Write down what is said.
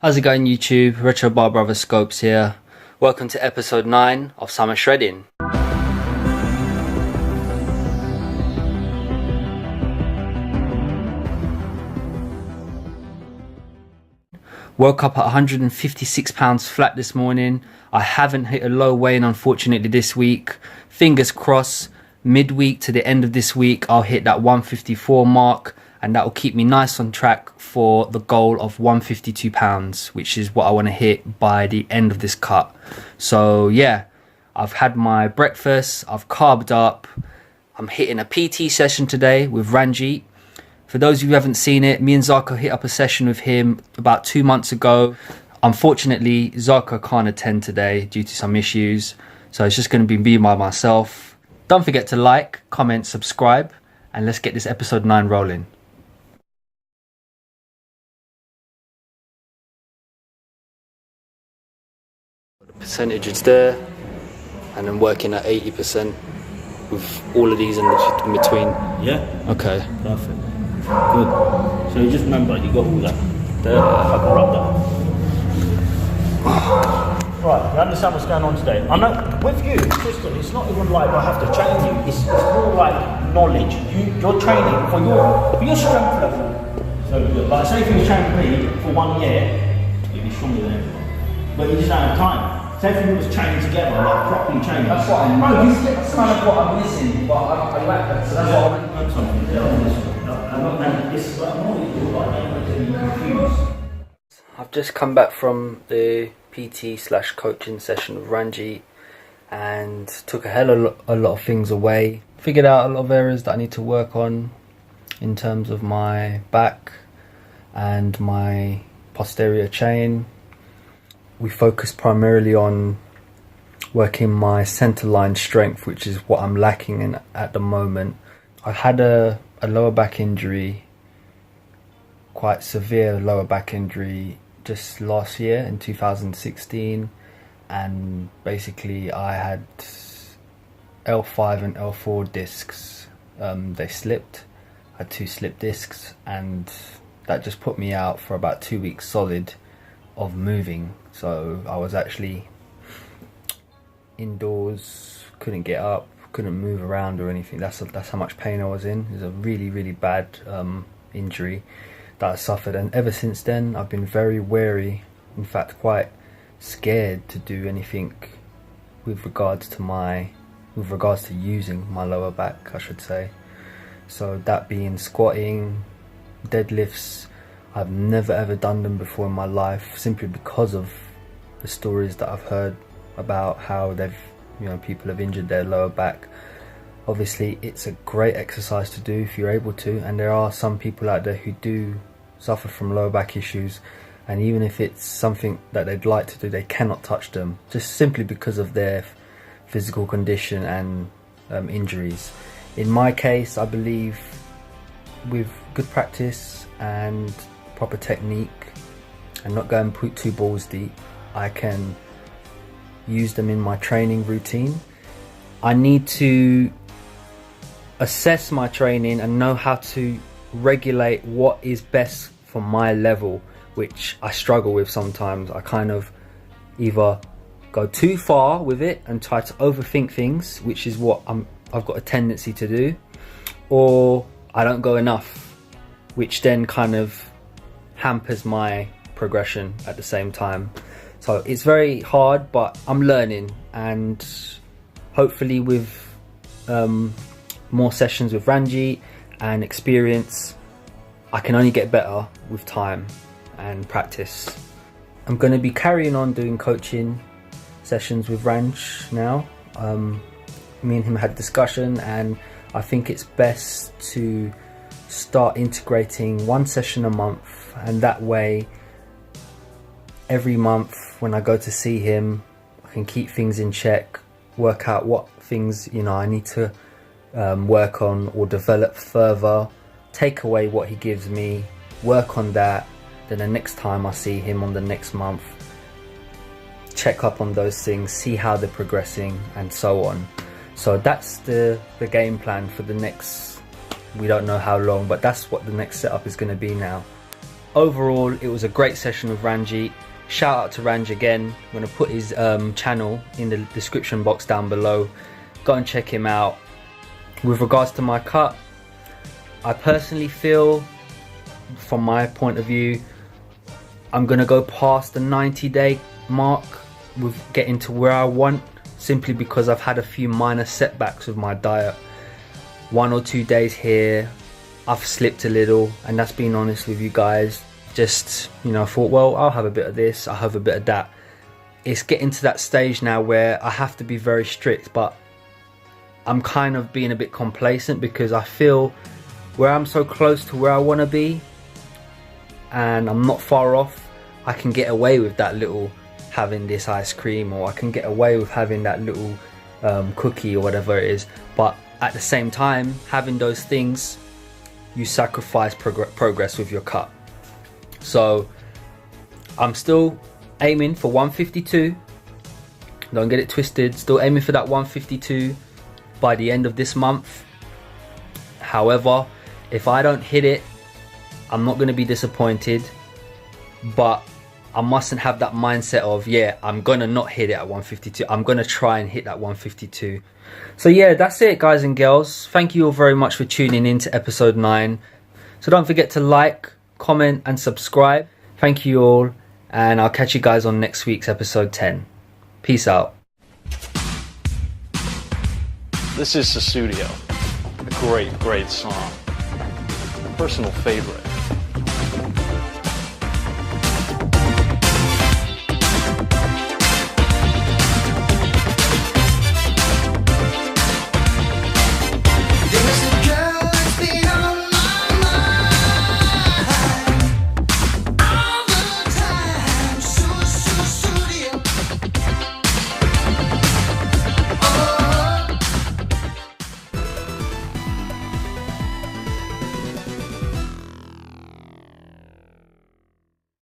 How's it going, YouTube? Retro Bar Brother SCOPEZ here. Welcome to episode 9 of Summer Shredding. Woke up at 156 pounds flat this morning. I haven't hit a low weigh-in unfortunately this week. Fingers crossed, midweek to the end of this week I'll hit that 154 mark, and that will keep me nice on track for the goal of 152 pounds, which is what I want to hit by the end of this cut. So yeah, I've had my breakfast, I've carved up, I'm hitting a PT session today with Ranjit. For those of you who haven't seen it, me and Zarko hit up a session with him about 2 months ago. Unfortunately, Zarko can't attend today due to some issues, so it's just going to be me by myself. Don't forget to like, comment, subscribe, and let's get this episode 9 rolling. The percentage is there, and I'm working at 80% with all of these in between. Yeah? Okay. Perfect. Good. So you just remember, you got all that. There, I can rub that. Right, you understand what's going on today. I know, with you, Tristan, it's not even like I have to train you. It's more like knowledge. You're training for your strength level. So, like, say if you train with me for 1 year, you'd be stronger than everyone. But you just don't have time. Say if we was training together, like properly training. That's what I'm that's kind of what I'm missing, but I like that. So that's what I want something. I've just come back from the PT/coaching session with Ranjit and took a lot of things away. Figured out a lot of areas that I need to work on in terms of my back and my posterior chain. We focus primarily on working my center line strength, which is what I'm lacking in at the moment. I had a lower back injury, quite severe lower back injury, just last year in 2016, and basically I had L5 and L4 discs. They slipped. I had 2 slip discs, and that just put me out for about 2 weeks solid of moving. So I was actually indoors, couldn't get up, couldn't move around or anything. That's how much pain I was in. It was a really bad injury that I suffered, and ever since then I've been very wary, in fact quite scared to do anything with regards to using my lower back, I should say. So that being squatting, deadlifts. I've never ever done them before in my life, simply because of the stories that I've heard about how people have injured their lower back. Obviously it's a great exercise to do if you're able to, and there are some people out there who do suffer from lower back issues, and even if it's something that they'd like to do, they cannot touch them, just simply because of their physical condition and injuries. In my case, I believe with good practice and proper technique and not going too balls deep, I can use them in my training routine. I need to assess my training and know how to regulate what is best for my level, which I struggle with sometimes. I kind of either go too far with it and try to overthink things, which is what I've got a tendency to do, or I don't go enough, which then kind of hampers my progression at the same time. So it's very hard, but I'm learning, and hopefully with more sessions with Ranjit and experience, I can only get better with time and practice. I'm going to be carrying on doing coaching sessions with Ranj now. Me and him had a discussion, and I think it's best to start integrating 1 session a month, and that way every month when I go to see him I can keep things in check, work out what things I need to work on or develop further, take away what he gives me, work on that, then the next time I see him on the next month, check up on those things, see how they're progressing, and so on. So that's the game plan for the next, we don't know how long, but that's what the next setup is going to be now. overall, it was a great session with Ranjit. Shout out to Ranj again. I'm going to put his channel in the description box down below. Go and check him out. With regards to my cut, I personally feel, from my point of view, I'm going to go past the 90-day mark with getting to where I want, simply because I've had a few minor setbacks with my diet. 1 or 2 days here, I've slipped a little, and that's being honest with you guys. Just, you know, I thought, well, I'll have a bit of this, I'll have a bit of that. It's getting to that stage now where I have to be very strict, but I'm kind of being a bit complacent because I feel where I'm so close to where I want to be and I'm not far off, I can get away with that little having this ice cream, or I can get away with having that little cookie or whatever it is. But at the same time, having those things, you sacrifice progress with your cut. So I'm still aiming for 152. Don't get it twisted. Still aiming for that 152 by the end of this month. However, if I don't hit it, I'm not going to be disappointed, but I mustn't have that mindset of, yeah, I'm going to not hit it at 152. I'm going to try and hit that 152. So yeah, that's it, guys and girls. Thank you all very much for tuning in to episode 9. So don't forget to like, comment and subscribe. Thank you all, and I'll catch you guys on next week's episode 10. Peace out. This is Susudio. A great, great song. A personal favorite.